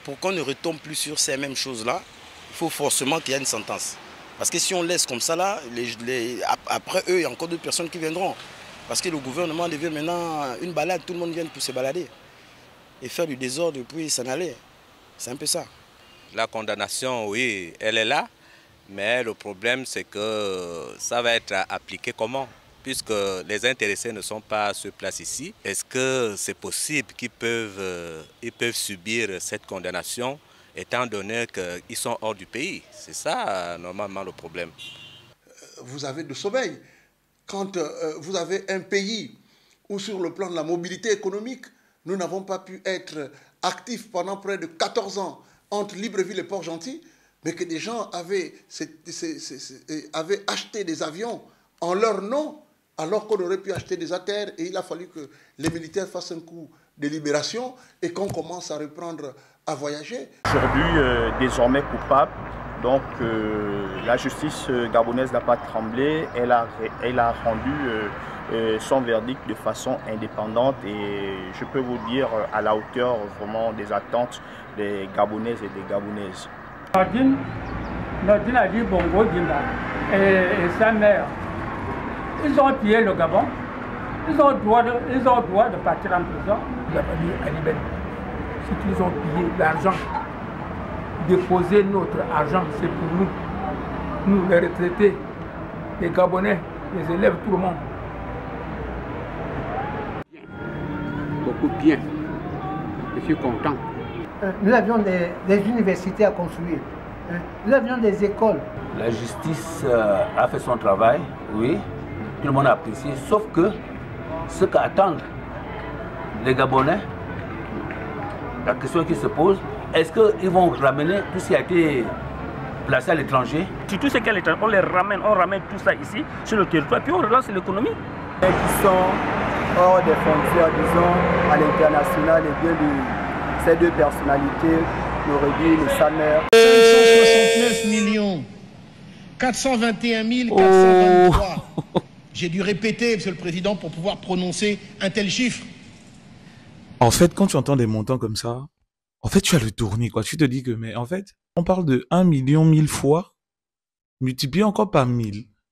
pour qu'on ne retombe plus sur ces mêmes choses-là, il faut forcément qu'il y ait une sentence. Parce que si on laisse comme ça, là, après eux, il y a encore d'autres personnes qui viendront. Parce que le gouvernement devient maintenant une balade, tout le monde vient pour se balader. Et faire du désordre, puis s'en aller. C'est un peu ça. La condamnation, oui, elle est là. Mais le problème, c'est que ça va être appliqué comment? Puisque les intéressés ne sont pas sur place ici. Est-ce que c'est possible qu'ils peuvent subir cette condamnation étant donné qu'ils sont hors du pays? C'est ça, normalement, le problème. Vous avez de sommeil. Quand vous avez un pays où, sur le plan de la mobilité économique, nous n'avons pas pu être actifs pendant près de 14 ans entre Libreville et Port-Gentil, mais que des gens avaient acheté des avions en leur nom, alors qu'on aurait pu acheter des ATR, et il a fallu que les militaires fassent un coup de libération et qu'on commence à reprendre à voyager. Aujourd'hui, désormais coupable, donc la justice gabonaise n'a pas tremblé, elle a rendu son verdict de façon indépendante et je peux vous dire à la hauteur vraiment des attentes des Gabonaises et des Gabonaises. Nordine a dit Bongo Dimba et sa mère, ils ont pillé le Gabon, ils ont le droit de partir en prison. Il a fallu à Libène, si ils ont pillé l'argent, déposer notre argent, c'est pour nous, nous les retraités, les Gabonais, les élèves, tout le monde. Beaucoup bien, je suis content. Nous avions des universités à construire, nous avions des écoles. La justice a fait son travail, oui, tout le monde a apprécié, sauf que ce qu'attendent les Gabonais, la question qui se pose, est-ce qu'ils vont ramener tout ce qui a été placé à l'étranger? Tout ce qui est à l'étranger, on ramène tout ça ici, sur le territoire, puis on relance l'économie. Qui sont hors des frontières, disons, à l'international, et bien ces deux personnalités, Noureddine et sa mère. 569 421 423. J'ai dû répéter, Monsieur le Président, pour pouvoir prononcer un tel chiffre. En fait, quand tu entends des montants comme ça, en fait, tu as le tournis, quoi. Tu te dis que, mais en fait, on parle de 1 million 1000 fois, multiplié encore par 1000.